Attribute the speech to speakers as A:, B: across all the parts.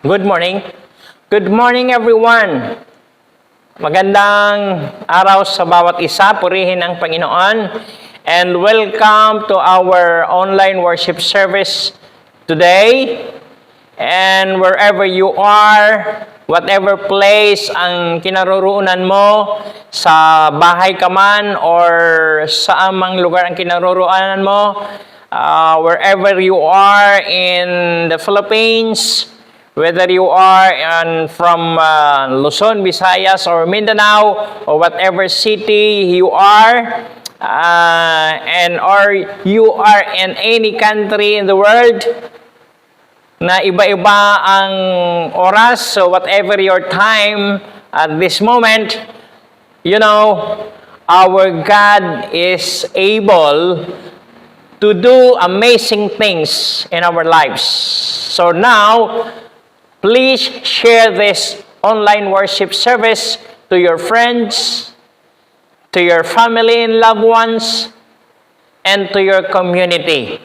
A: Good morning. Good morning everyone. Magandang araw sa bawat isa. Purihin ang Panginoon. And welcome to our online worship service today. And wherever you are, whatever place ang kinaroroonan mo, sa bahay ka man or sa amang lugar ang kinaroroonan mo, wherever you are in the Philippines, whether you are from Luzon, Visayas, or Mindanao, or whatever city you are, or you are in any country in the world, na iba-iba ang oras, so whatever your time at this moment, you know, our God is able to do amazing things in our lives. So now, please share this online worship service to your friends, to your family and loved ones, and to your community.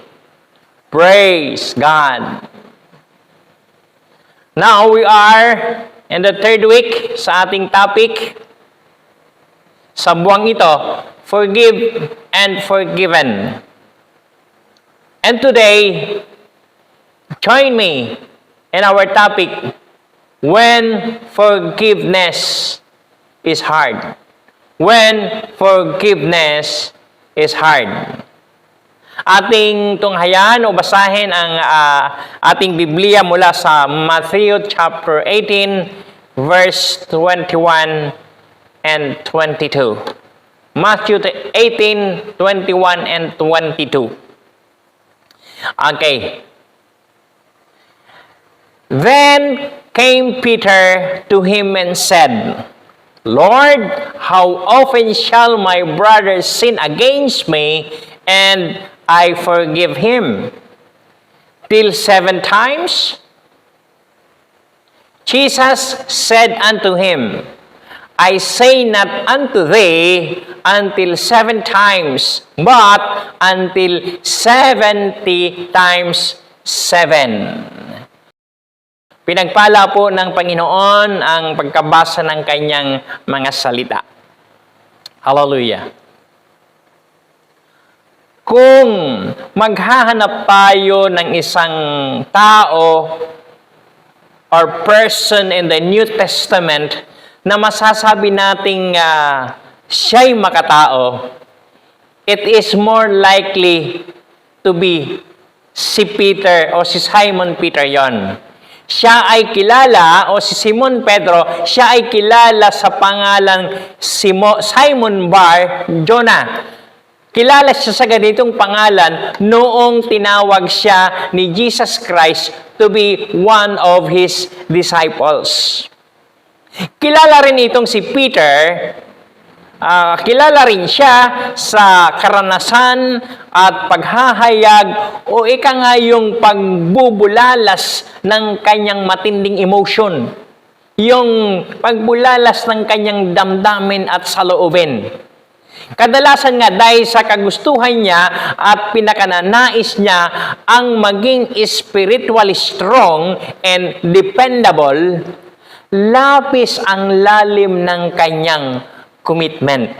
A: Praise God. Now we are in the third week sa ating topic sa buwang ito, Forgive and Forgiven. And today, join me in our topic, when forgiveness is hard. When forgiveness is hard. Ating tunghayan o basahin ang ating Biblia mula sa Matthew chapter 18, verse 21 and 22. Matthew 18, 21 and 22. Okay. Then came Peter to him and said, Lord, how often shall my brother sin against me, and I forgive him? Till 7 times? Jesus said unto him, I say not unto thee until 7 times, but until 70 times 7. Pinagpala po ng Panginoon ang pagkabasa ng kanyang mga salita. Hallelujah. Kung maghahanap tayo ng isang tao or person in the New Testament na masasabi nating siya'y makatao, it is more likely to be si Peter o si Simon Peter yon. Siya ay kilala, o si Simon Pedro, siya ay kilala sa pangalang Simon Bar Jonah. Kilala siya sa ganitong pangalan noong tinawag siya ni Jesus Christ to be one of His disciples. Kilala rin itong si Peter, kilala rin siya sa karanasan at paghahayag o ika nga yung pagbubulalas ng kanyang matinding emotion. Yung pagbulalas ng kanyang damdamin at saloobin. Kadalasan nga dahil sa kagustuhan niya at pinakananais niya ang maging spiritually strong and dependable, lapis ang lalim ng kanyang commitment.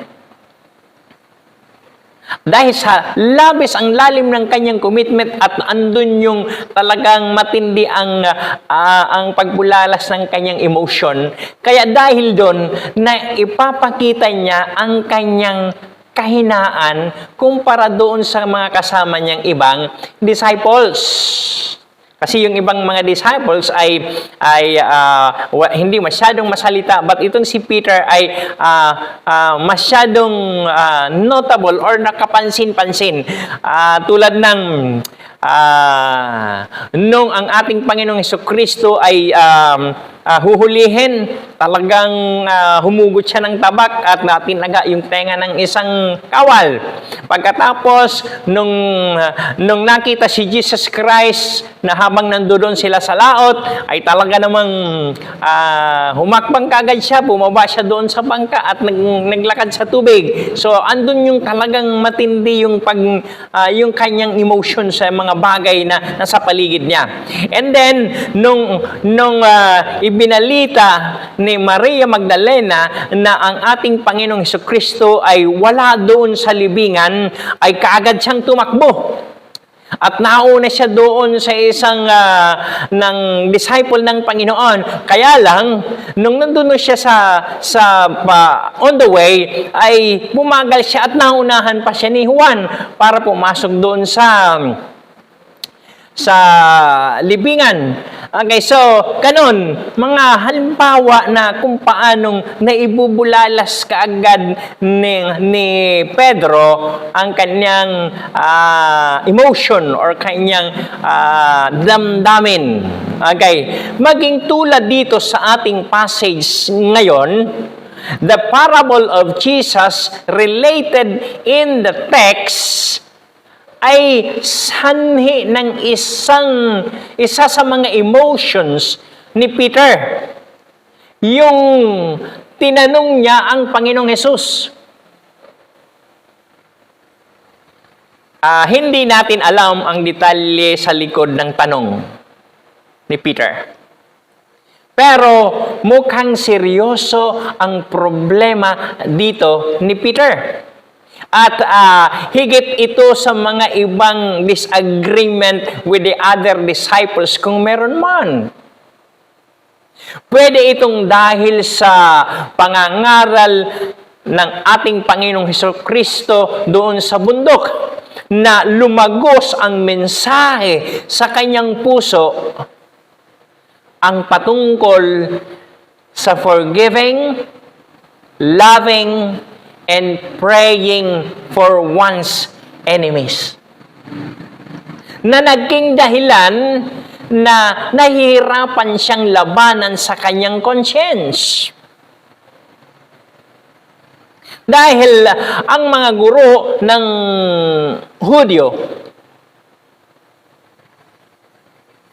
A: Dahil sa labis ang lalim ng kanyang commitment at andun yung talagang matindi ang pagbulalas ng kanyang emotion, kaya dahil doon na ipapakita niya ang kanyang kahinaan kumpara doon sa mga kasama niyang ibang disciples. Kasi yung ibang mga disciples ay hindi masyadong masalita, but itong si Peter ay masyadong notable or nakapansin-pansin. Tulad ng nung ang ating Panginoong Hesukristo ay huhulihin talagang humugot siya ng tabak at tinaga yung tenga ng isang kawal. Pagkatapos, nung nakita si Jesus Christ na habang nandoon sila sa laot, ay talaga namang humakbang kagad siya, bumaba siya doon sa bangka at naglakad sa tubig. So, andun yung talagang matindi yung yung kanyang emotion sa mga bagay na nasa paligid niya. And then, nung ibinalita ni Maria Magdalena na ang ating Panginoong Hesukristo ay wala doon sa libingan, ay kaagad siyang tumakbo. At nauna siya doon sa isang ng disciple ng Panginoon. Kaya lang, nung nandun siya on the way, ay bumagal siya at naunahan pa siya ni Juan para pumasok doon sa libingan. Okay, so, ganun, mga halimbawa na kung paanong naibubulalas kaagad ni Pedro ang kanyang emotion or kanyang damdamin. Okay, maging tulad dito sa ating passage ngayon, the parable of Jesus related in the text ay sanhi ng isa sa mga emotions ni Peter. Yung tinanong niya ang Panginoong Hesus. Hindi natin alam ang detalye sa likod ng tanong ni Peter. Pero mukhang seryoso ang problema dito ni Peter. At higit ito sa mga ibang disagreement with the other disciples kung meron man. Pwede itong dahil sa pangangaral ng ating Panginoong Hesukristo doon sa bundok na lumagos ang mensahe sa kanyang puso ang patungkol sa forgiving, loving, and praying for one's enemies. Na naging dahilan na nahihirapan siyang labanan sa kanyang conscience. Dahil ang mga guro ng Hudyo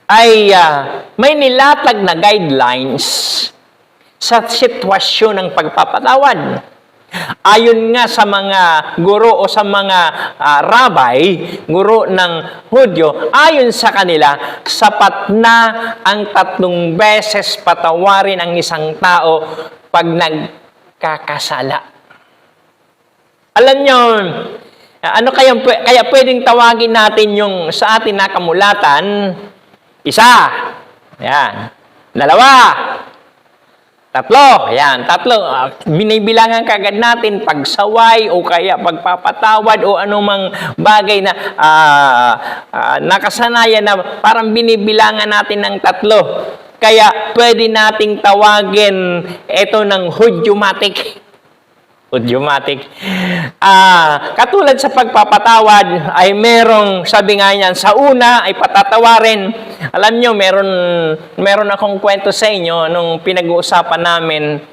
A: ay may nilatag na guidelines sa sitwasyon ng pagpapatawad. Ayon nga sa mga guro o sa mga rabbi, guro ng Hudyo, ayon sa kanila, sapat na ang 3 beses patawarin ang isang tao pag nagkakasala. Alam nyo, kaya pwedeng tawagin natin yung sa atin na kamulatan, 1, yan, 2, 3, ayan, 3. Binibilangan kagad natin pagsaway o kaya pagpapatawad o anumang bagay na nakasanayan na parang binibilangan natin ng 3. Kaya pwede nating tawagin ito ng Hudyomatic. Katulad sa pagpapatawad ay merong, sabi nga niyan, sa una ay patatawarin. Alam nyo, meron akong kwento sa inyo nung pinag-uusapan namin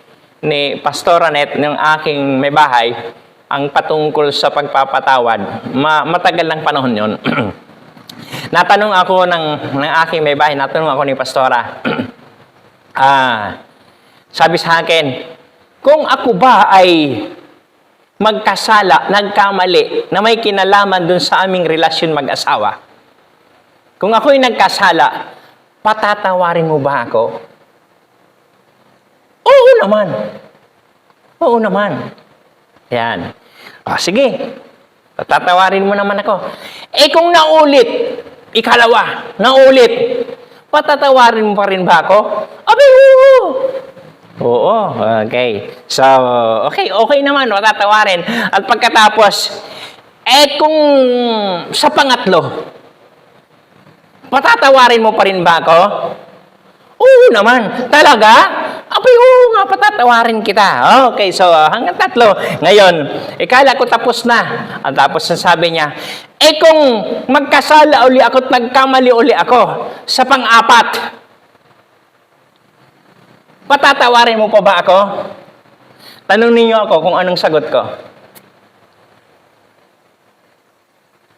A: ni Pastor Anet ng aking may bahay ang patungkol sa pagpapatawad. Matagal lang panahon yon. Natanong ako ng aking may bahay, natanong ako ni Pastora. Sabi sa akin, kung ako ba ay magkasala, nagkamali, na may kinalaman dun sa aming relasyon mag-asawa, kung ako'y nagkasala, patatawarin mo ba ako? Oo naman. Oo naman. Yan. Sige. Patatawarin mo naman ako. Kung naulit, ikalawa, naulit, patatawarin mo pa rin ba ako? Abay, oo. Oo, okay. So, okay naman, matatawarin. At pagkatapos, kung sa pangatlo, patatawarin mo pa rin ba ako? Oo naman. Talaga? Abay, oo nga, patatawarin kita. Okay, so hanggang 3. Ngayon, ikala ko tapos na. At tapos sabi niya, kung magkasala uli ako at nagkamali uli ako, sa pang-4, Patatawarin mo pa ba ako? Tanong ninyo ako kung anong sagot ko.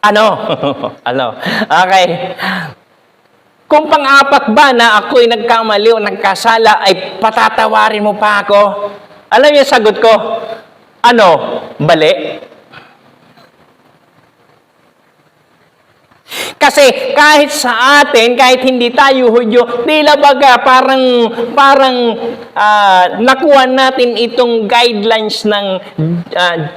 A: Ano? Ano? Okay. Kung pang-apat ba na ako'y nagkamali o nagkasala, ay patatawarin mo pa ako? Alam niyo sagot ko? Ano? Bali? Kasi kahit sa atin, kahit hindi tayo Hudyo, tila baga parang nakuha natin itong guidelines ng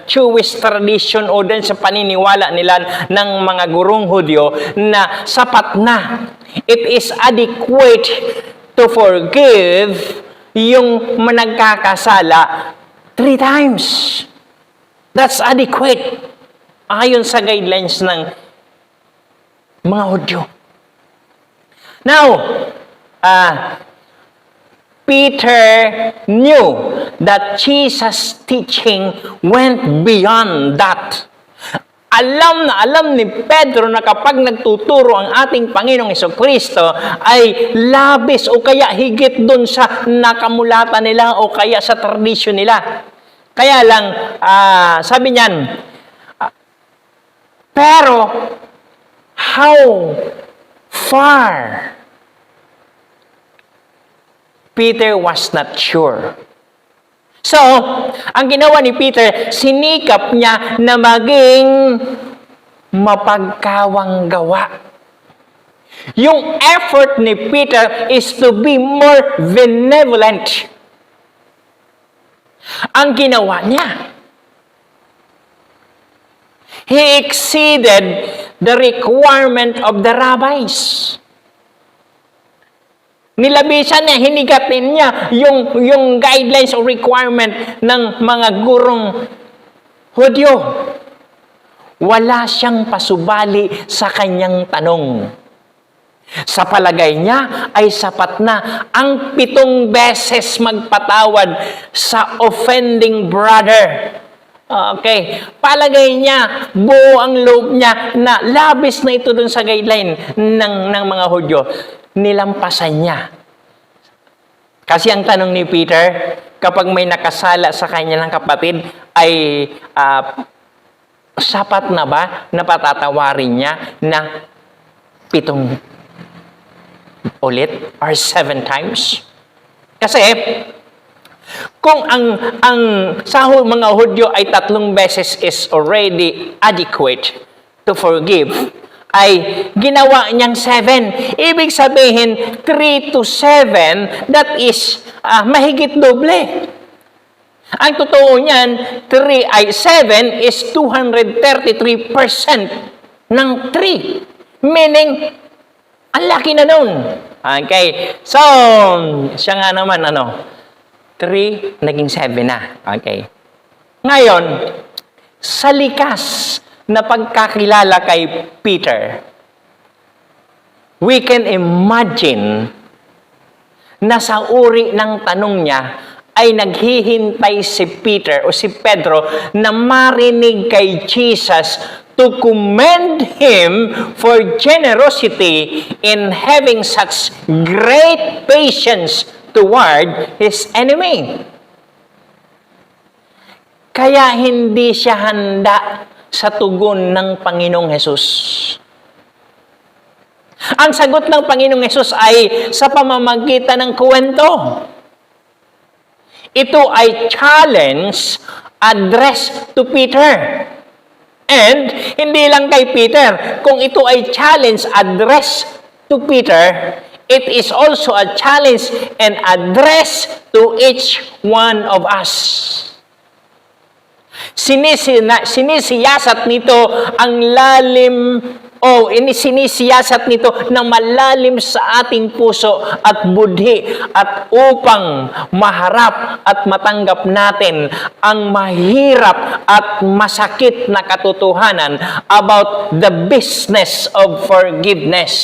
A: Jewish tradition o din sa paniniwala nila ng mga gurong Hudyo na sapat na. It is adequate to forgive yung nagkakasala 3 times. That's adequate. Ayon sa guidelines ng mga Hudyo. Now, Peter knew that Jesus' teaching went beyond that. Alam na alam ni Pedro na kapag nagtuturo ang ating Panginoong Jesucristo ay labis o kaya higit dun sa nakamulatan nila o kaya sa tradisyon nila. Kaya lang, sabi niyan, pero how far? Peter was not sure. So, ang ginawa ni Peter, sinikap niya na maging mapagkawang gawa. Yung effort ni Peter is to be more benevolent. Ang ginawa niya, he exceeded the requirement of the rabbis. Nilabisan niya, hinigatin niya yung guidelines o requirement ng mga gurong Hudyo. Wala siyang pasubali sa kanyang tanong. Sa palagay niya ay sapat na ang 7 beses magpatawad sa offending brother. Okay. Palagay niya, buo ang loob niya na labis na ito dun sa guideline ng mga Hudyo. Nilampasan niya. Kasi ang tanong ni Peter, kapag may nakasala sa kanya ng kapatid, ay sapat na ba na patatawarin niya na 7 ulit or 7 times? Kasi kung ang sa mga Hudyo ay 3 beses is already adequate to forgive, ay ginawa niyang 7. Ibig sabihin, 3 to 7, that is mahigit doble. Ang totoo niyan, 7 is 233% ng 3. Meaning, ang laki na nun. Okay. So, siya nga naman, 3, naging 7 na. Okay. Ngayon, sa likas na pagkakilala kay Peter, we can imagine na sa uri ng tanong niya ay naghihintay si Peter o si Pedro na marinig kay Jesus to commend him for generosity in having such great patience toward his enemy. Kaya hindi siya handa sa tugon ng Panginoong Hesus. Ang sagot ng Panginoong Hesus ay sa pamamagitan ng kwento. Ito ay challenge addressed to Peter. And hindi lang kay Peter, kung ito ay challenge addressed to Peter, it is also a challenge and address to each one of us. Sinisiyasat nito ang lalim sinisiyasat nito na malalim sa ating puso at budhi at upang maharap at matanggap natin ang mahirap at masakit na katotohanan about the business of forgiveness.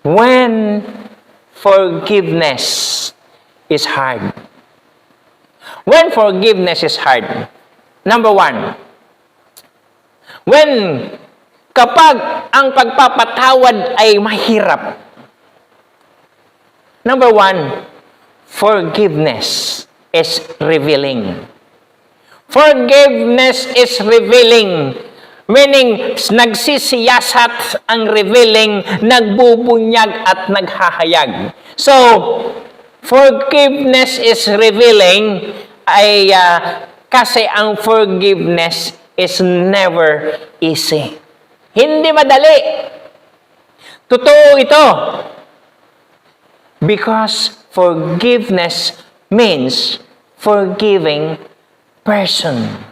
A: When forgiveness is hard. When forgiveness is hard, number 1, kapag ang pagpapatawad ay mahirap, Number one, forgiveness is revealing. Forgiveness is revealing. Meaning, nagsisiyasat ang revealing, nagbubunyag at naghahayag. So, forgiveness is revealing ay kasi ang forgiveness is never easy. Hindi madali. Totoo ito. Because forgiveness means forgiving person.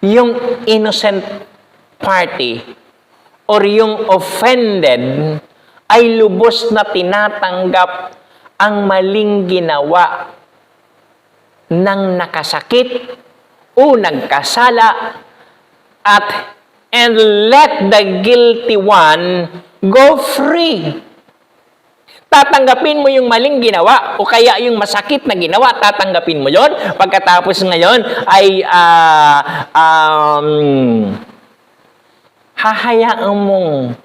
A: Yung innocent party or yung offended ay lubos na tinatanggap ang maling ginawa ng nakasakit o nagkasala and let the guilty one go free. Tatanggapin mo yung maling ginawa o kaya yung masakit na ginawa, tatanggapin mo yon. Pagkatapos ngayon ay hahayaan mong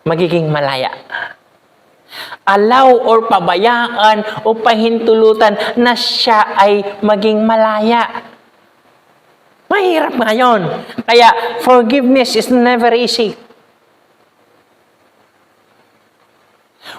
A: magiging malaya. Allow or pabayaan o pahintulutan na siya ay maging malaya. Mahirap ngayon. Kaya forgiveness is never easy.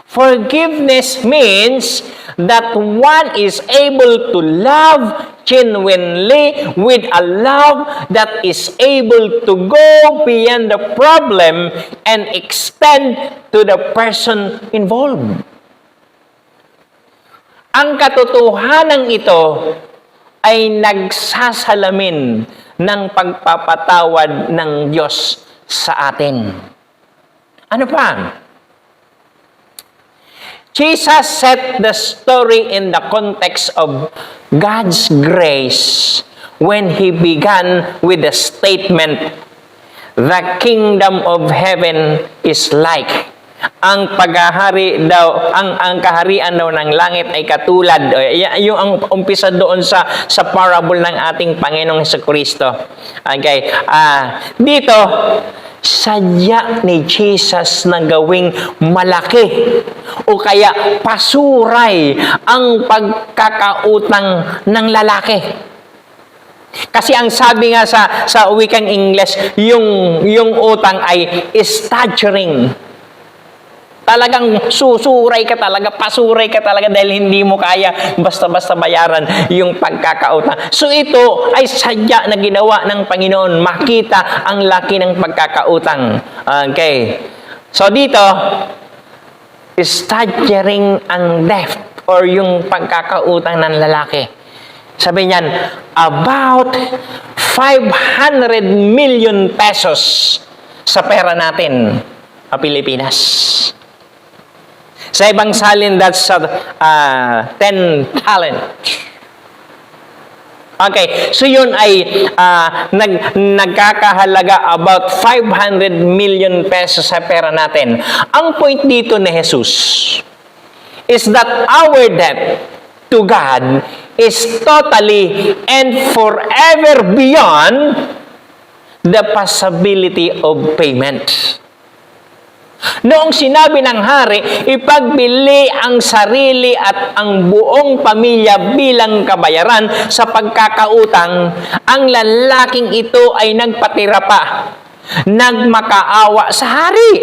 A: Forgiveness means that one is able to love genuinely with a love that is able to go beyond the problem and extend to the person involved. Ang katotohanan ito ay nagsasalamin ng pagpapatawad ng Diyos sa atin. Ano pa? Jesus set the story in the context of God's grace when He began with the statement, "The kingdom of heaven is like." Ang paghahari daw, ang kaharian daw ng langit ay katulad. Yung ang umpisa doon sa parable ng ating Panginoong Jesucristo. Okay. Dito, sadya ni Jesus na gawing malaki o kaya pasuray ang pagkakautang ng lalaki. Kasi ang sabi nga sa wikang English, yung utang ay staggering. Talagang susuray ka talaga, pasuray ka talaga dahil hindi mo kaya basta-basta bayaran yung pagkakautang. So ito ay sadya na ginawa ng Panginoon, makita ang laki ng pagkakautang. Okay. So dito, staggering ang debt or yung pagkakautang ng lalaki. Sabi niyan, about 500 million pesos sa pera natin sa Pilipinas. Sa ibang salin, that's 10 talent. Okay, so yun ay nagkakahalaga about 500 million pesos sa pera natin. Ang point dito ni Jesus is that our debt to God is totally and forever beyond the possibility of payment. Noong sinabi ng hari, ipagbili ang sarili at ang buong pamilya bilang kabayaran sa pagkakautang, ang lalaking ito ay nagpatira pa, nagmakaawa sa hari.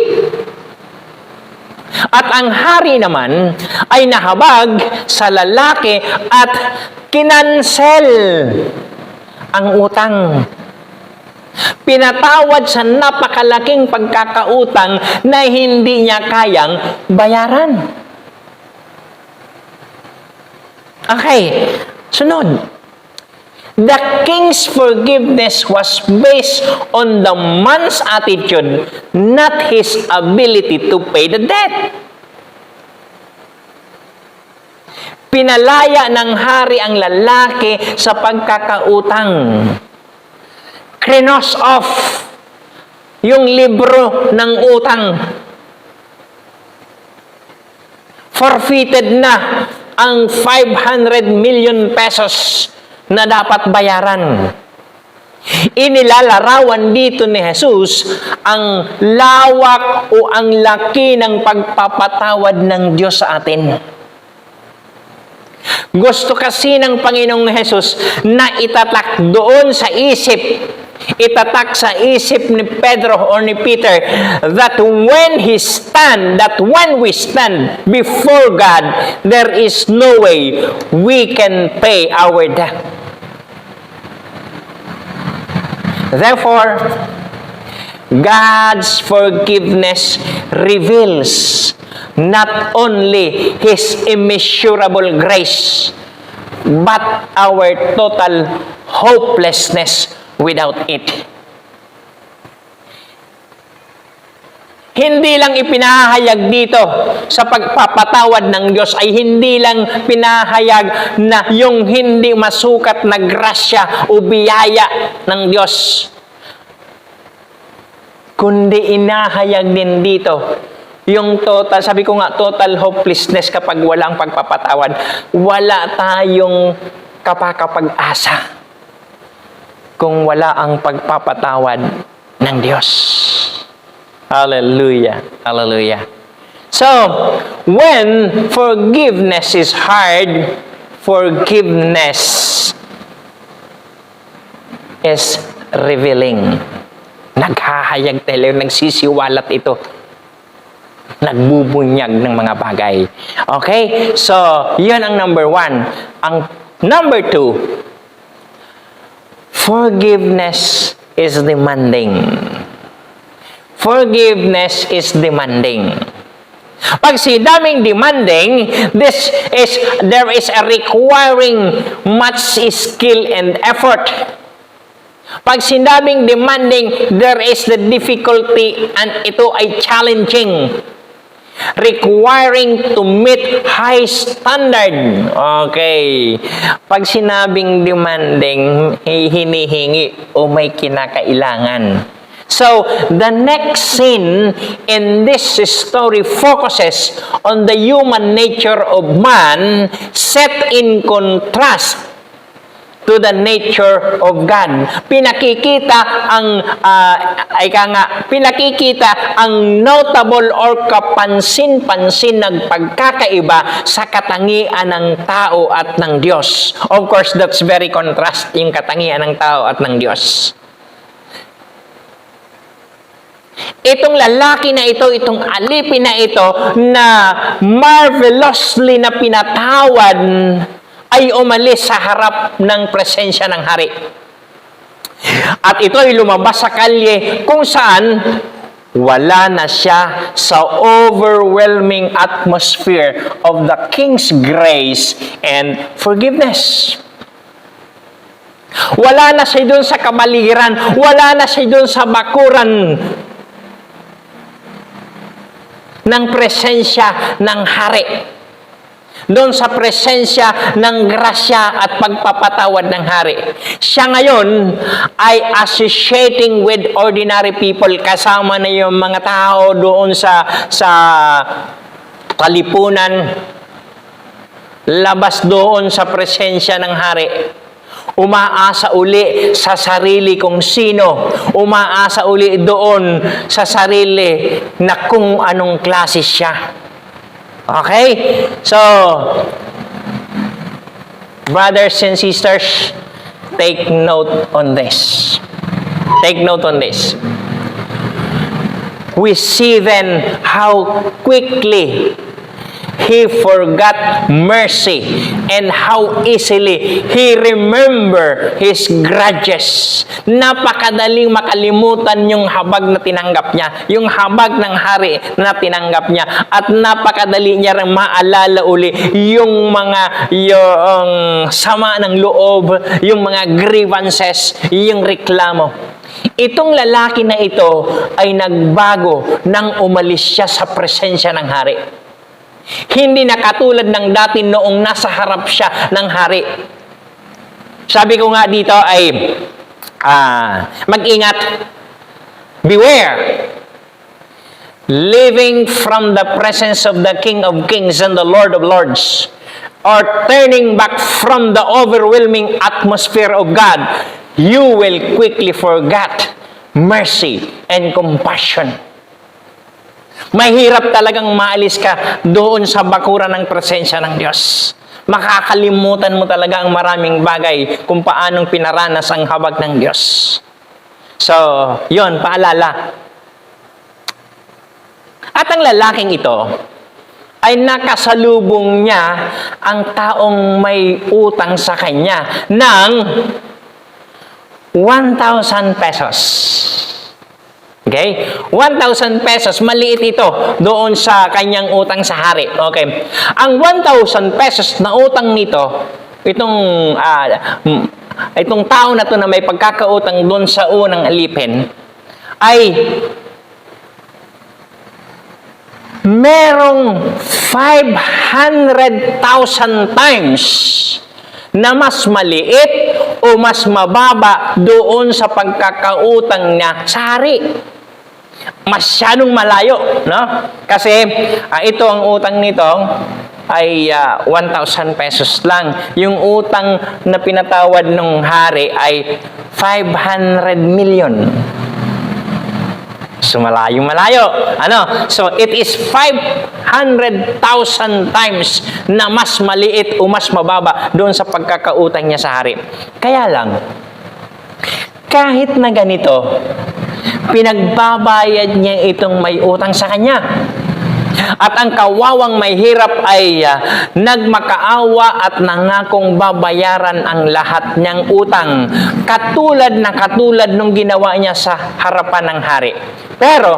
A: At ang hari naman ay nahabag sa lalaki at kinansel ang utang. Pinatawad sa napakalaking pagkakautang na hindi niya kayang bayaran. Okay, sunod. The king's forgiveness was based on the man's attitude, not his ability to pay the debt. Pinalaya ng hari ang lalaki sa pagkakautang. Krenos off yung libro ng utang. Forfeited na ang 500 million pesos na dapat bayaran. Inilalarawan dito ni Jesus ang lawak o ang laki ng pagpapatawad ng Diyos sa atin. Gusto kasi ng Panginoong Jesus na itatak doon sa isip, itatak sa isip ni Pedro or ni Peter that when we stand before God, there is no way we can pay our debt. Therefore, God's forgiveness reveals not only His immeasurable grace, but our total hopelessness without it. Hindi lang ipinahayag dito sa pagpapatawad ng Diyos ay hindi lang pinahayag na yung hindi masukat na grasya o biyaya ng Diyos, kundi inahayag din dito yung total, sabi ko nga, total hopelessness kapag walang pagpapatawad. Wala tayong kapakapag-asa kung wala ang pagpapatawad ng Diyos. Hallelujah. Hallelujah. So, when forgiveness is hard, forgiveness is revealing. Naghahayag tayo, nagsisiwalat ito. Nagbubunyag ng mga bagay. Okay? So, yun ang number 1. Ang number 2, forgiveness is demanding. Forgiveness is demanding. Pag sinabing demanding, there is a requiring much skill and effort. Pag sinabing demanding, there is the difficulty and ito ay challenging. Requiring to meet high standard. Okay. Pag sinabing demanding, hinihingi o may kinakailangan. So, the next scene in this story focuses on the human nature of man set in contrast to the nature of God. Pinakikita ang notable or kapansin-pansin ng pagkakaiba sa katangian ng tao at ng Diyos. Of course, that's very contrast, yung katangian ng tao at ng Diyos. Itong lalaki na ito, itong alipin na ito, na marvelously na pinatawad, ay umalis sa harap ng presensya ng hari. At ito ay lumabas sa kalye kung saan wala na siya sa overwhelming atmosphere of the King's grace and forgiveness. Wala na siya doon sa kabaliran, wala na siya doon sa bakuran ng presensya ng hari. Doon sa presensya ng grasya at pagpapatawad ng hari. Siya ngayon ay associating with ordinary people. Kasama na yung mga tao doon sa kalipunan. Labas doon sa presensya ng hari. Umaasa uli sa sarili kung sino. Umaasa uli doon sa sarili na kung anong klase siya. Okay? So, brothers and sisters, take note on this. Take note on this. We see then how quickly he forgot mercy and how easily he remember his grudges. Napakadaling makalimutan yung habag na tinanggap niya, yung habag ng hari na tinanggap niya, at napakadali niya rin maalala uli yung sama ng loob, yung mga grievances, yung reklamo. Itong lalaki na ito ay nagbago nang umalis siya sa presensya ng hari. Hindi na katulad ng dati noong nasa harap siya ng hari. Sabi ko nga dito ay mag-ingat. Beware. Living from the presence of the King of Kings and the Lord of Lords, or turning back from the overwhelming atmosphere of God you will quickly forget mercy and compassion. Mahirap talagang maalis ka doon sa bakuran ng presensya ng Diyos. Makakalimutan mo talaga ang maraming bagay kung paanong pinaranas ang habag ng Diyos. So, yon, paalala. At ang lalaking ito ay nakasalubong niya ang taong may utang sa kanya ng 1,000 pesos. Okay? 1,000 pesos, maliit ito doon sa kanyang utang sa hari. Okay. Ang 1,000 pesos na utang nito, itong tao na to na may pagkakautang doon sa unang alipin, ay merong 500,000 times na mas maliit o mas mababa doon sa pagkakautang niya sa hari. Masyadong malayo, no? Kasi ito ang utang nito ay 1,000 pesos lang. Yung utang na pinatawad ng hari ay 500 million. So, malayo. Ano? So, it is 500,000 times na mas maliit o mas mababa doon sa pagkakautang niya sa hari. Kaya lang, kahit na ganito, pinagbabayad niya itong may utang sa kanya. At ang kawawang may hirap ay nagmakaawa at nangakong babayaran ang lahat niyang utang. Katulad nung ginawa niya sa harapan ng hari. Pero,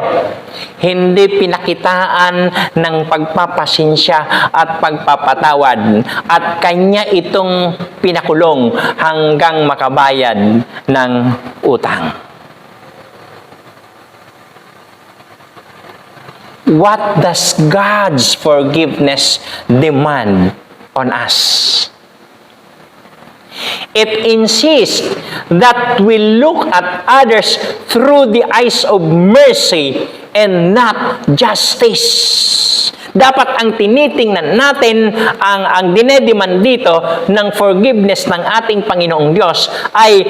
A: hindi pinakitaan ng pagpapasensya at pagpapatawad. At kanya itong pinakulong hanggang makabayad ng utang. What does God's forgiveness demand on us? It insists that we look at others through the eyes of mercy and not justice. Dapat ang tinitingnan natin, ang dinedemand dito ng forgiveness ng ating Panginoong Diyos ay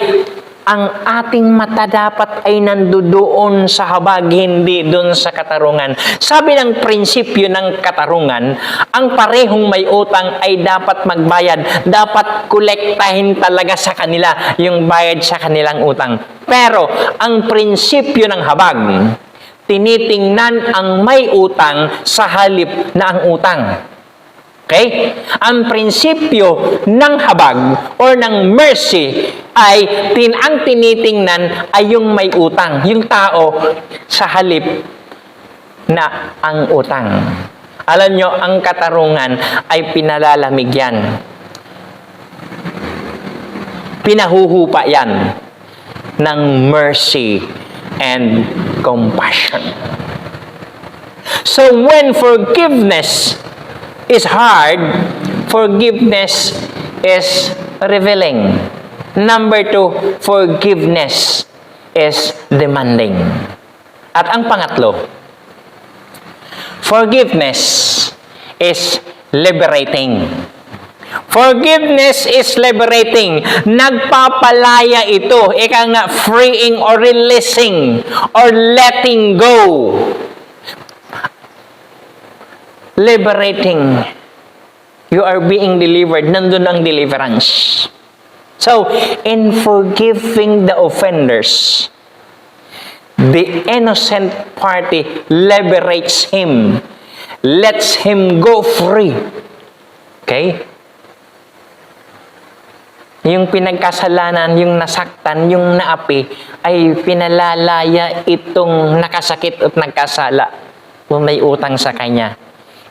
A: ang ating mata dapat ay nandoon sa habag, hindi doon sa katarungan. Sabi ng prinsipyo ng katarungan, ang parehong may utang ay dapat magbayad. Dapat kolektahin talaga sa kanila yung bayad sa kanilang utang. Pero, ang prinsipyo ng habag, tinitingnan ang may utang sa halip na ang utang. Okay? Ang prinsipyo ng habag or ng mercy ay ang tinitingnan ay yung may utang, yung tao sa halip na ang utang. Alam nyo, ang katarungan ay pinalalamig yan. Pinahuhupa yan ng mercy and compassion. So when forgiveness is hard, forgiveness is revealing. Number 2, forgiveness is demanding. At ang pangatlo, forgiveness is liberating. Forgiveness is liberating. Nagpapalaya ito. Ika nga, freeing or releasing or letting go. Liberating. You are being delivered. Nandun ang deliverance. So, in forgiving the offenders, the innocent party liberates him, lets him go free. Okay? Yung pinagkasalanan, yung nasaktan, yung naapi, ay pinalalaya itong nakasakit at nagkasala kung may utang sa kanya.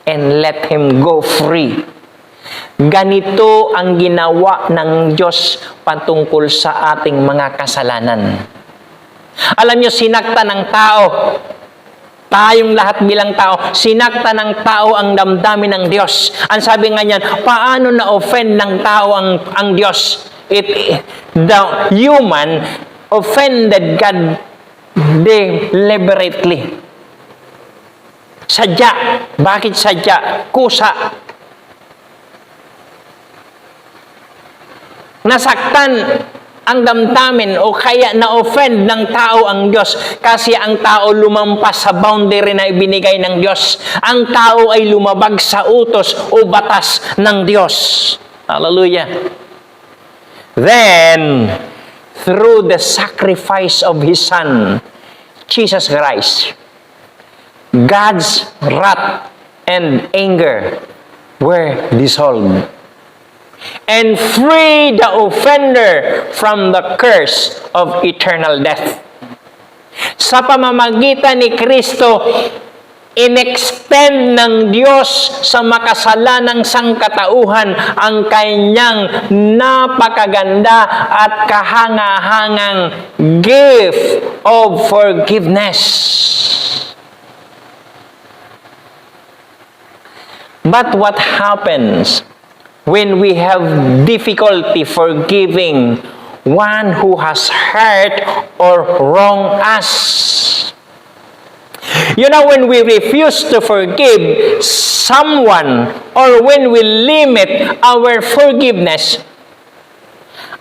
A: And let him go free. Ganito ang ginawa ng Diyos patungkol sa ating mga kasalanan. Alam niyo, sinakta ng tao. Tayong lahat bilang tao, sinakta ng tao ang damdamin ng Diyos. Ang sabi nga niyan, paano na-offend ng tao ang Diyos? The human offended God deliberately. Sadya. Bakit sadya? Kusa. Nasaktan ang damdamin o kaya na-offend ng tao ang Diyos kasi ang tao lumampas sa boundary na ibinigay ng Diyos. Ang tao ay lumabag sa utos o batas ng Diyos. Hallelujah. Then, through the sacrifice of His Son, Jesus Christ, God's wrath and anger were dissolved, and free the offender from the curse of eternal death. Sa pamamagitan ni Kristo, inextend ng Diyos sa makasalanang sangkatauhan ang kanyang napakaganda at kahangahangang gift of forgiveness. But what happens when we have difficulty forgiving one who has hurt or wronged us? You know, when we refuse to forgive someone or when we limit our forgiveness,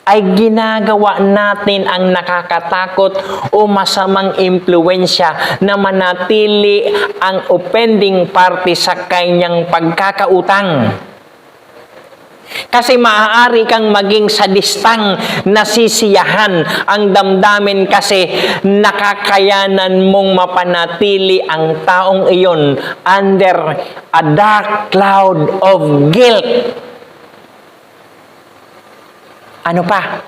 A: ay ginagawa natin ang nakakatakot o masamang impluwensya na manatili ang offending party sa kanyang pagkakautang. Kasi maaari kang maging sadistang nasisiyahan ang damdamin kasi nakakayanan mong mapanatili ang taong iyon under a dark cloud of guilt. Ano pa?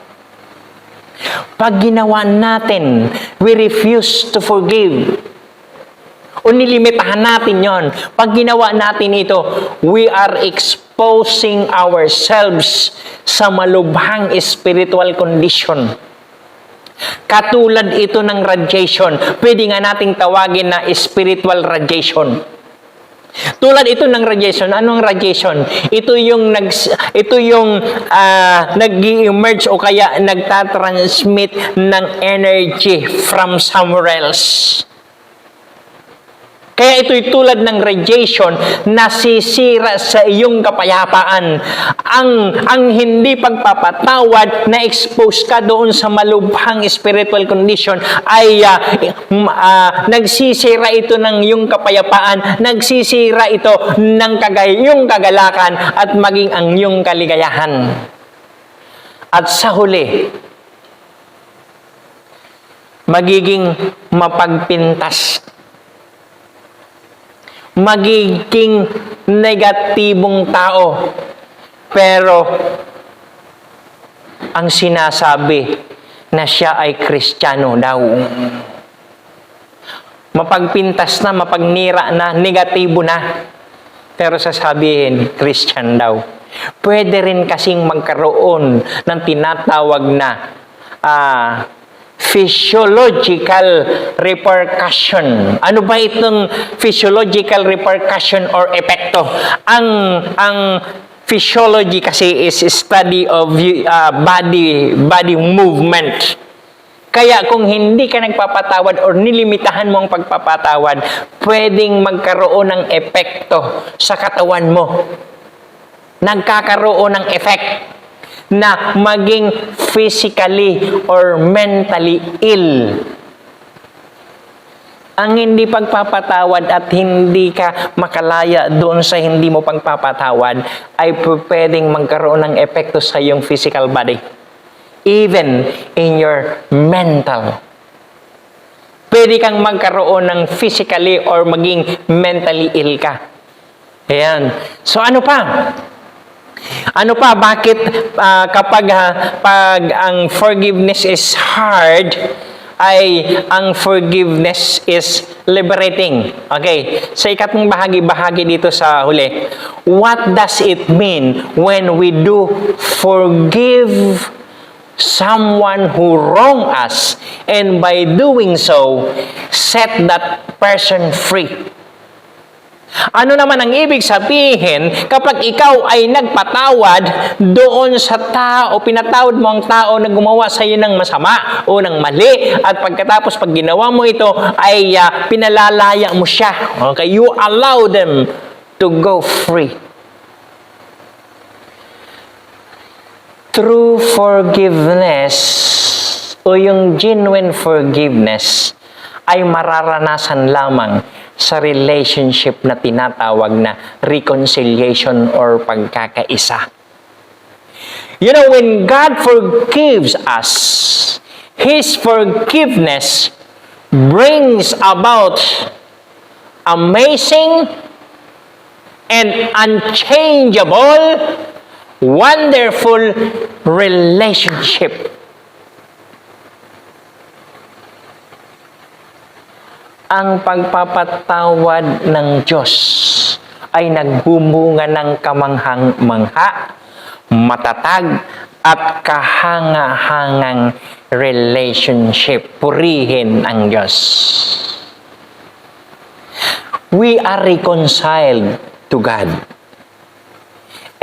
A: Pag ginawa natin, we refuse to forgive. O nilimitahan natin yon. Pag ginawa natin ito, we are exposing ourselves sa malubhang spiritual condition. Katulad ito ng radiation. Pwede nga nating tawagin na spiritual radiation. Tulad ito ng radiation. Anong radiation? Ito yung nag-emerge o kaya nagtatransmit ng energy from somewhere else. Kaya ito'y tulad ng radiation na sisira sa iyong kapayapaan. Ang hindi pagpapatawad na expose ka doon sa malubhang spiritual condition ay nagsisira ito ng iyong kapayapaan, nagsisira ito ng iyong kagalakan at maging ang iyong kaligayahan. At sa huli, magiging mapagpintas, magiging negatibong tao. Pero ang sinasabi na siya ay Kristiyano daw. Mapagpintas na, mapagnira na, negatibo na. Pero sasabihin, Christian daw. Pwede rin kasing magkaroon ng tinatawag na physiological repercussion. Ano ba itong physiological repercussion or epekto? Ang physiology kasi is study of body movement. Kaya kung hindi ka nagpapatawad or nilimitahan mo ang pagpapatawad, pwedeng magkaroon ng epekto sa katawan mo. Nagkakaroon ng effect na maging physically or mentally ill. Ang hindi pagpapatawad at hindi ka makalaya doon sa hindi mo pagpapatawad ay pwedeng magkaroon ng epekto sa iyong physical body. Even in your mental. Pwede kang magkaroon ng physically or maging mentally ill ka. Ayan. So ano pa? Ano pa? Bakit kapag ang forgiveness is hard, ay ang forgiveness is liberating? Okay. Sa ikatlong bahagi dito sa huli. What does it mean when we do forgive someone who wrong us and by doing so, set that person free? Ano naman ang ibig sabihin kapag ikaw ay nagpatawad doon sa tao, pinatawad mo ang tao na gumawa sa iyo ng masama o ng mali, at pagkatapos pag ginawa mo ito ay pinalalaya mo siya. Okay? You allow them to go free. true forgiveness o yung genuine forgiveness ay mararanasan lamang sa relationship na tinatawag na reconciliation or pagkakaisa. You know, when God forgives us, His forgiveness brings about amazing and unchangeable, wonderful relationship. Ang pagpapatawad ng Diyos ay nagbumunga ng kamanghang-mangha, matatag at kahanga-hangang relationship. Purihin ang Diyos. We are reconciled to God.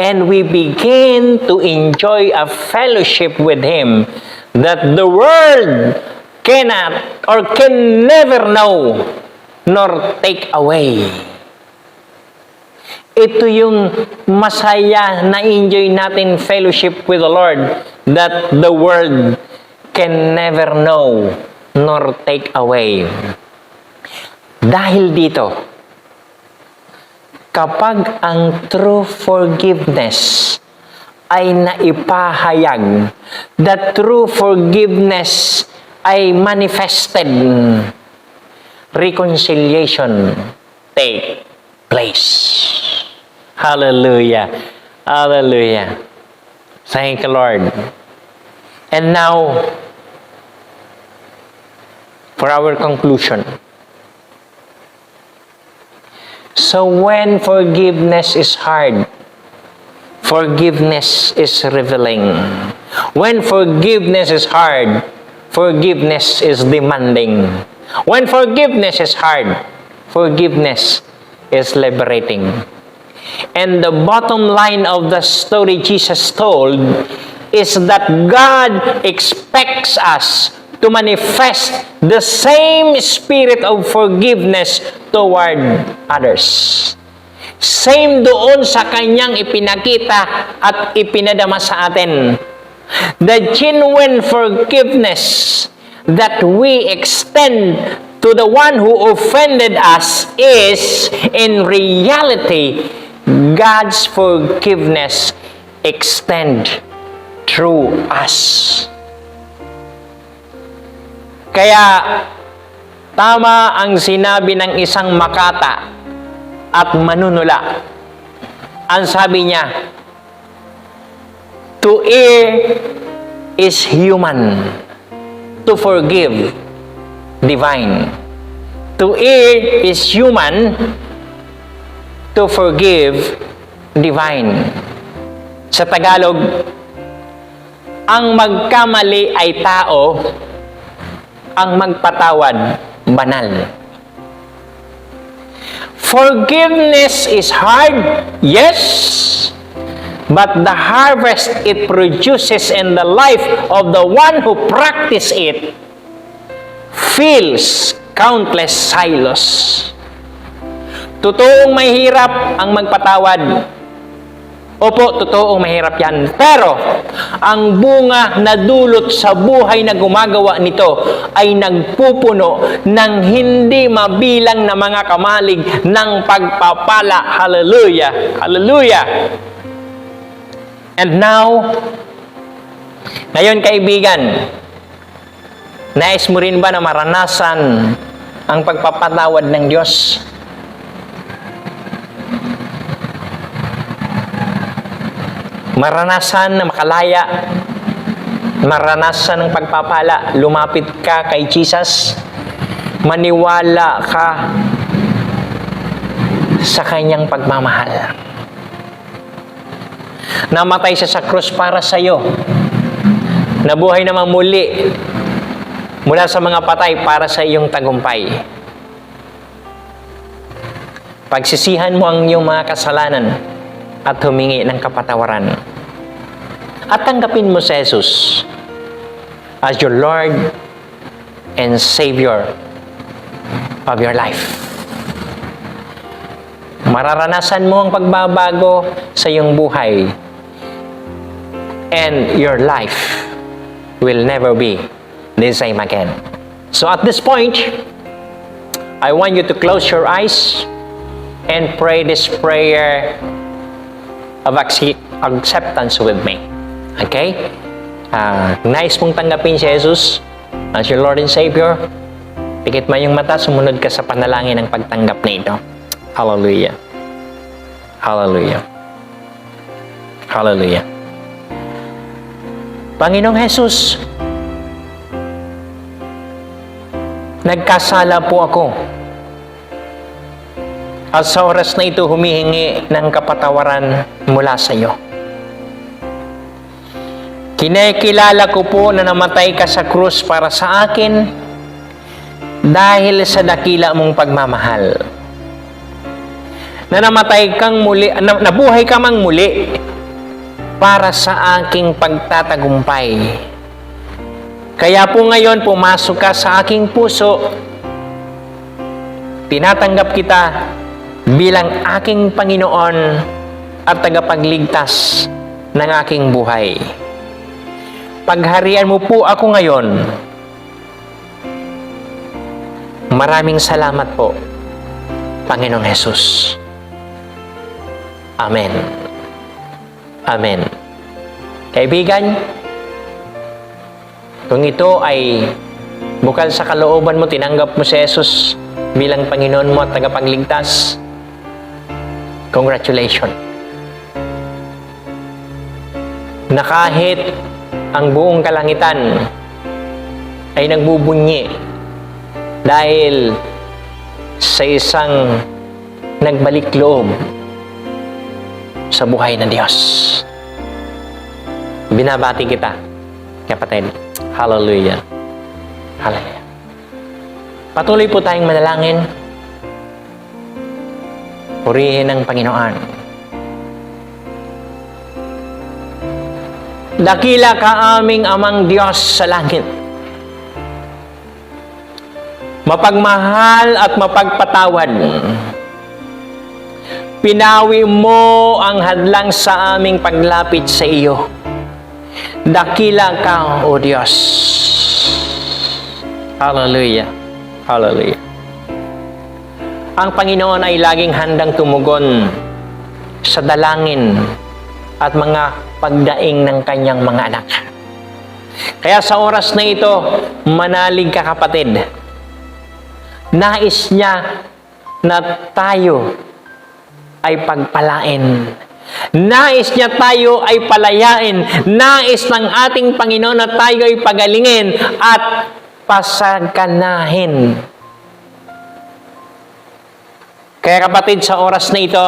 A: And we begin to enjoy a fellowship with Him that the world cannot or can never know nor take away. Ito yung masaya na enjoy natin fellowship with the Lord that the world can never know nor take away. Dahil dito, kapag ang true forgiveness ay naipahayag, the true forgiveness ay manifested, reconciliation take place. Hallelujah. Hallelujah. Thank you, Lord. And now, for our conclusion. So when forgiveness is hard, forgiveness is revealing. When forgiveness is hard, forgiveness is demanding. When forgiveness is hard, forgiveness is liberating. And the bottom line of the story Jesus told is that God expects us to manifest the same spirit of forgiveness toward others. Same doon sa kanyang ipinakita at ipinadama sa atin. The genuine forgiveness that we extend to the one who offended us is, in reality, God's forgiveness extend through us. Kaya, tama ang sinabi ng isang makata at manunula. Ang sabi niya, to err is human, to forgive, divine. To err is human, to forgive, divine. Sa Tagalog, ang magkamali ay tao, ang magpatawad, banal. Forgiveness is hard, yes, but the harvest it produces in the life of the one who practices it fills countless silos. Totoong mahirap ang magpatawad. Opo, totoong mahirap yan. Pero, ang bunga na dulot sa buhay na gumagawa nito ay nagpupuno ng hindi mabilang na mga kamalig ng pagpapala. Hallelujah! Hallelujah! And now, ngayon kaibigan, nais mo rin ba na maranasan ang pagpapatawad ng Diyos? Maranasan na makalaya, maranasan ng pagpapala, lumapit ka kay Jesus, maniwala ka sa kanyang pagmamahal. Namatay siya sa krus para sa iyo, nabuhay naman muli mula sa mga patay para sa iyong tagumpay. Pagsisihan mo ang iyong mga kasalanan at humingi ng kapatawaran. At tanggapin mo si Jesus as your Lord and Savior of your life. Mararanasan mo ang pagbabago sa iyong buhay. and your life will never be the same again. So at this point, I want you to close your eyes and pray this prayer of acceptance with me. Okay? Nice mong tanggapin si Jesus as your Lord and Savior. Pikit mo yung mata, sumunod ka sa panalangin ng pagtanggap na ito. Hallelujah. Hallelujah. Hallelujah. Panginoong Jesus, nagkasala po ako. At sa oras na ito, humihingi ng kapatawaran mula sa iyo. Kinikilala ko po na namatay ka sa krus para sa akin dahil sa dakila mong pagmamahal. Na namatay kang muli, nabuhay ka mang muli para sa aking pagtatagumpay. Kaya po ngayon pumasok ka sa aking puso. Tinatanggap kita bilang aking Panginoon at tagapagligtas ng aking buhay. Pagharian mo po ako ngayon. Maraming salamat po, Panginoong Jesus. Amen. Amen. Kaibigan, kung ito ay bukal sa kalooban mo, tinanggap mo si Jesus bilang Panginoon mo at tagapagligtas, congratulations. Na kahit ang buong kalangitan ay nagbubunyi dahil sa isang nagbalik loob sa buhay ng Diyos. Binabati kita, kapatid. Hallelujah. Hallelujah. Patuloy po tayong manalangin. Purihin ang Panginoon. Dakila ka aming amang Diyos sa langit. Mapagmahal at mapagpatawad. Pinawi mo ang hadlang sa aming paglapit sa iyo. Dakila ka, O Diyos. Hallelujah. Hallelujah. Ang Panginoon ay laging handang tumugon sa dalangin at mga pagdaing ng kanyang mga anak. Kaya sa oras na ito, manalig ka, kapatid. Nais niya na tayo ay pagpalain. Nais niya tayo ay palayain. Nais ng ating Panginoon na tayo ay pagalingin at pasaganahin. Kaya kapatid, sa oras na ito,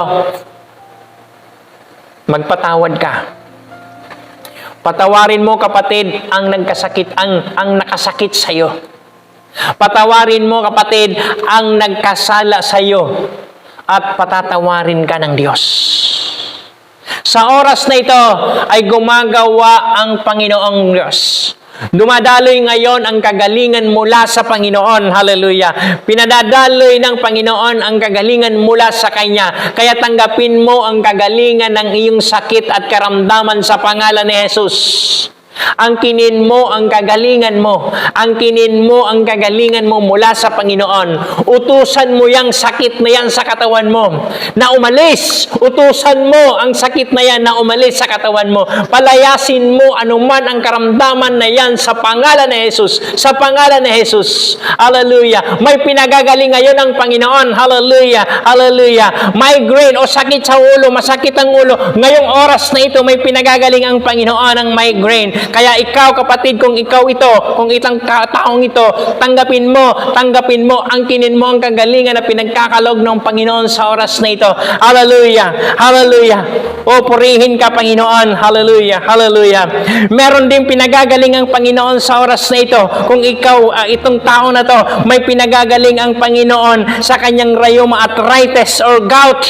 A: magpatawad ka. Patawarin mo, kapatid, ang nagkasakit, ang nakasakit sa iyo. Patawarin mo, kapatid, ang nagkasala sa iyo. At patatawarin ka ng Diyos. Sa oras na ito ay gumagawa ang Panginoong Diyos. Dumadaloy ngayon ang kagalingan mula sa Panginoon. Hallelujah. Pinadadaloy ng Panginoon ang kagalingan mula sa Kanya. Kaya tanggapin mo ang kagalingan ng iyong sakit at karamdaman sa pangalan ni Jesus. Angkinin mo ang kagalingan mo. Angkinin mo ang kagalingan mo mula sa Panginoon. Utusan mo yung sakit na yan sa katawan mo na umalis. Utusan mo ang sakit na yan na umalis sa katawan mo. Palayasin mo anuman ang karamdaman na yan sa pangalan ni Jesus. Sa pangalan ni Jesus. Hallelujah. May pinagagaling ngayon ang Panginoon. Hallelujah. Hallelujah. Migraine o sakit sa ulo, masakit ang ulo. Ngayong oras na ito, may pinagagaling ang Panginoon ng migraine. Kaya ikaw, kapatid, kung ikaw ito, kung itang taong ito, tanggapin mo, angkinin mo ang kagalingan na pinagkakalog ng Panginoon sa oras na ito. Hallelujah! Hallelujah! O, purihin ka, Panginoon. Hallelujah! Hallelujah! Meron din pinagagaling ang Panginoon sa oras na ito. Kung ikaw, itong tao na to, may pinagagaling ang Panginoon sa kanyang rheuma arthritis or gout.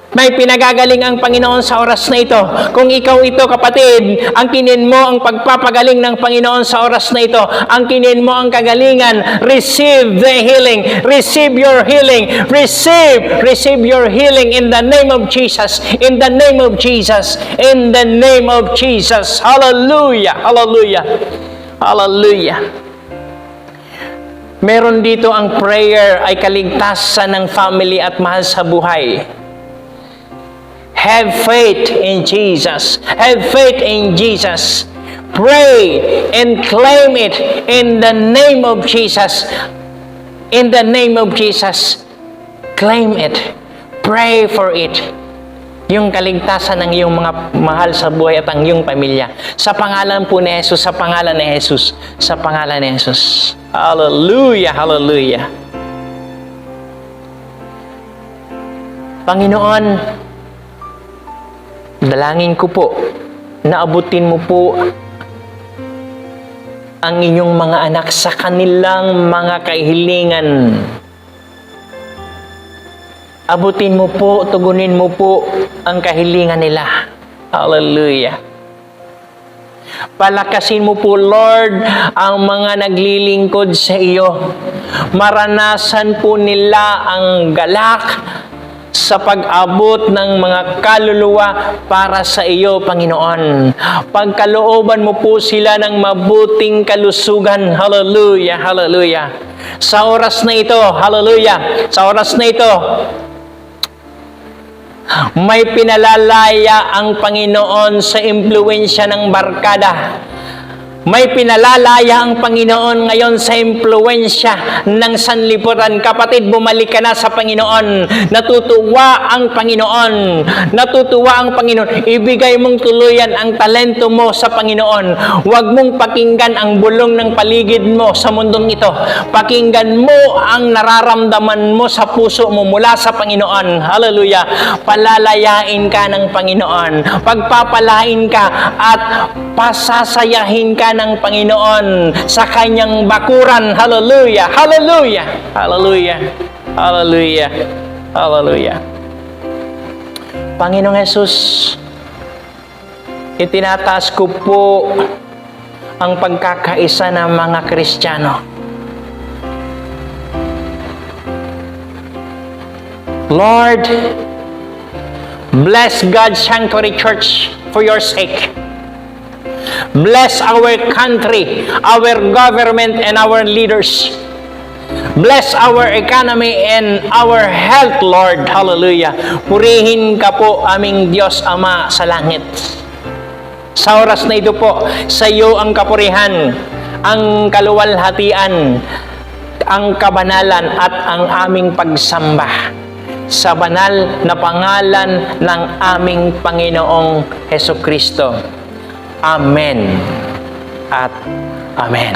A: May pinagagaling ang Panginoon sa oras na ito. Kung ikaw ito, kapatid, ang kinin mo ang pagpapagaling ng Panginoon sa oras na ito. Ang kinin mo ang kagalingan. Receive the healing. Receive your healing. Receive your healing in the name of Jesus. In the name of Jesus. In the name of Jesus. Hallelujah. Hallelujah. Hallelujah. Meron dito ang prayer ay kaligtasan ng family at mahal sa buhay. Have faith in Jesus. Have faith in Jesus. Pray and claim it in the name of Jesus. In the name of Jesus. Claim it. Pray for it. Yung kaligtasan ng iyong mga mahal sa buhay at ang iyong pamilya. Sa pangalan po ni Jesus, sa pangalan ni Jesus, sa pangalan ni Jesus. Hallelujah, hallelujah. Panginoon, dalangin ko po na abutin mo po ang inyong mga anak sa kanilang mga kahilingan. Abutin mo po, tugunin mo po ang kahilingan nila. Hallelujah. Palakasin mo po, Lord, ang mga naglilingkod sa iyo. Maranasan po nila ang galak sa pag-abot ng mga kaluluwa para sa iyo, Panginoon. Pagkalooban mo po sila ng mabuting kalusugan. Hallelujah, hallelujah. Sa oras na ito, hallelujah, sa oras na ito, may pinalalaya ang Panginoon sa impluwensya ng barkada. May pinalalaya ang Panginoon ngayon sa impluwensya ng sanlibutan. Kapatid, bumalik ka na sa Panginoon. Natutuwa ang Panginoon. Natutuwa ang Panginoon. Ibigay mong tuluyan ang talento mo sa Panginoon. Huwag mong pakinggan ang bulong ng paligid mo sa mundong ito. Pakinggan mo ang nararamdaman mo sa puso mo mula sa Panginoon. Hallelujah. Palalayain ka ng Panginoon. Pagpapalain ka at pasasayahin ka ng Panginoon sa kanyang bakuran. Hallelujah! Hallelujah! Hallelujah! Hallelujah! Hallelujah! Panginoong Jesus, itinataas ko po ang pagkakaisa ng mga Kristiyano. Lord, bless God's Sanctuary Church for your sake. Bless our country, our government, and our leaders. Bless our economy and our health, Lord. Hallelujah. Purihin ka po, aming Diyos Ama sa langit. Sa oras na ito po, sa iyo ang kapurihan, ang kaluwalhatian, ang kabanalan at ang aming pagsamba sa banal na pangalan ng aming Panginoong Hesukristo. Amen at Amen.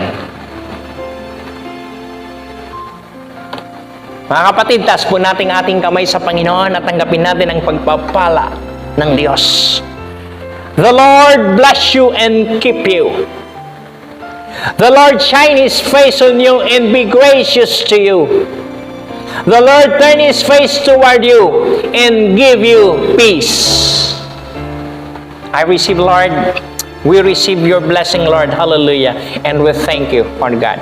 A: Mga kapatid, taas po natin ating kamay sa Panginoon at tanggapin natin ang pagpapala ng Diyos. The Lord bless you and keep you. The Lord shine His face on you and be gracious to you. The Lord turn His face toward you and give you peace. I receive, Lord. We receive your blessing, Lord. Hallelujah. And we thank you, Lord God.